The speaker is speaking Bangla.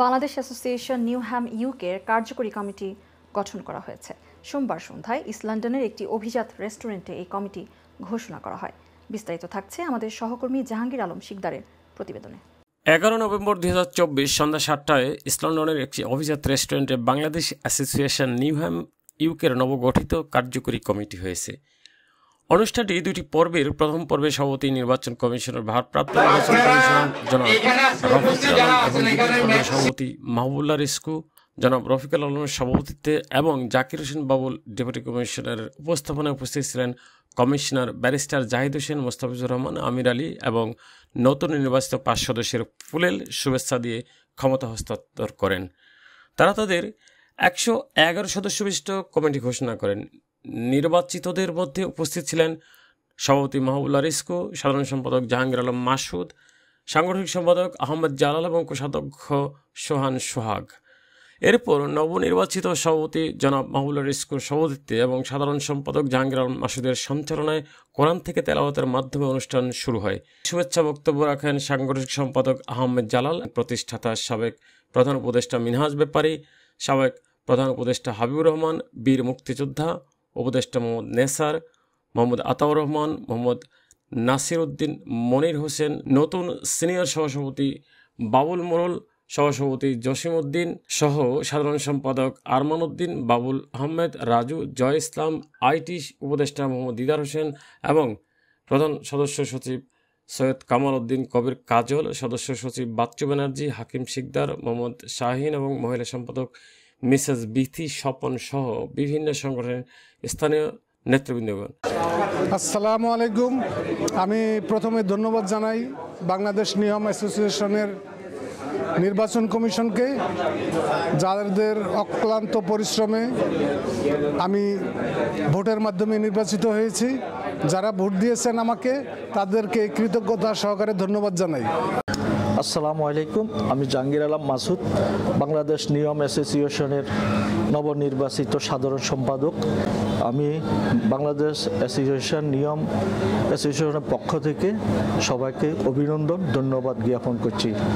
বাংলাদেশ অ্যাসোসিয়েশন নিউহ্যাম ইউকের কার্যকরী কমিটি গঠন করা হয়েছে। সোমবার সন্ধ্যায় ইস্ট লন্ডনের একটি অভিজাত রেস্টুরেন্টে এই কমিটি ঘোষণা করা হয়। বিস্তারিত থাকছে আমাদের সহকর্মী জাহাঙ্গীর আলম শিকদারের প্রতিবেদনে। 11 নভেম্বর 2024 সন্ধ্যা 7টায় ইস্ট লন্ডনের একটি অভিজাত রেস্টুরেন্টে বাংলাদেশ অ্যাসোসিয়েশন নিউহ্যাম ইউকের নবগঠিত কার্যকরী কমিটি হয়েছে। অনুষ্ঠানটি দুটি পর্বের প্রথম পর্বে সভাপতি নির্বাচন কমিশনের ভারপ্রাপ্ত নির্বাচন কমিশনার জনাব রফিকুল আলম এবং দ্বিতীয় পর্বের সভাপতি মাহবুবুল্লাহ রিস্কু জনাব রফিকুল আলমের সভাপতিত্বে এবং জাকির হোসেন বাবুল ডেপুটি কমিশনারের উপস্থাপনায় উপস্থিত ছিলেন কমিশনার ব্যারিস্টার জাহিদ হোসেন, মোস্তাফিজুর রহমান, আমির আলী এবং নতুন নির্বাচিত 5 সদস্যের ফুলেল শুভেচ্ছা দিয়ে ক্ষমতা হস্তান্তর করেন। তারা তাদের 111 সদস্য বিশিষ্ট কমিটি ঘোষণা করেন। নির্বাচিতদের মধ্যে উপস্থিত ছিলেন সভাপতি মাহবুবুল্লাহ রিস্কু, সাধারণ সম্পাদক জাহাঙ্গীর আলম মাসুদ, সাংগঠনিক সম্পাদক আহমেদ জালাল এবং কোষাধ্যক্ষ সোহান সোহাগ। এরপর নবনির্বাচিত সভাপতি জনাব মাহবুবুল্লাহ রিস্কুর সভাপতিত্বে এবং সাধারণ সম্পাদক জাহাঙ্গীর আলম মাসুদের সঞ্চালনায় কোরআন থেকে তেলাওয়াতের মাধ্যমে অনুষ্ঠান শুরু হয়। শুভেচ্ছা বক্তব্য রাখেন সাংগঠনিক সম্পাদক আহমেদ জালাল, প্রতিষ্ঠাতা সাবেক প্রধান উপদেষ্টা মিনহাজ ব্যাপারী, সাবেক প্রধান উপদেষ্টা হাবিবুর রহমান, বীর মুক্তিযোদ্ধা উপদেষ্টা মোহাম্মদ নেসার, মোহাম্মদ আতাউর রহমান, মোহাম্মদ নাসির উদ্দিন, মনির হোসেন, নতুন সিনিয়র সহসভাপতি বাবুল মোড়ল, সহসভাপতি জসিম উদ্দিন সহ সাধারণ সম্পাদক আরমান উদ্দিন, বাবুল আহমেদ, রাজু, জয় ইসলাম, আইটি উপদেষ্টা মোহাম্মদ দিদার হোসেন এবং প্রধান সদস্য সচিব সৈয়দ কামাল উদ্দিন কবির কাজল, সদস্য সচিব বাচ্চু ব্যানার্জি, হাকিম শিকদার, মোহাম্মদ শাহিন এবং মহিলা সম্পাদক মিসেস বিথি স্বপন সহ বিভিন্ন সংগঠনের স্থানীয় নেতৃবৃন্দগণ। আসসালামু আলাইকুম। আমি প্রথমে ধন্যবাদ জানাই বাংলাদেশ নিয়ম অ্যাসোসিয়েশনের নির্বাচন কমিশনকে, যাদের অক্লান্ত পরিশ্রমে আমি ভোটের মাধ্যমে নির্বাচিত হয়েছি। যারা ভোট দিয়েছেন আমাকে, তাদেরকে কৃতজ্ঞতা সহকারে ধন্যবাদ জানাই। আসসালামু আলাইকুম। আমি জাহাঙ্গীর আলম মাসুদ, বাংলাদেশ নিয়ম অ্যাসোসিয়েশনের নবনির্বাচিত সাধারণ সম্পাদক। আমি বাংলাদেশ অ্যাসোসিয়েশন নিয়ম অ্যাসোসিয়েশনের পক্ষ থেকে সবাইকে অভিনন্দন, ধন্যবাদ জ্ঞাপন করছি।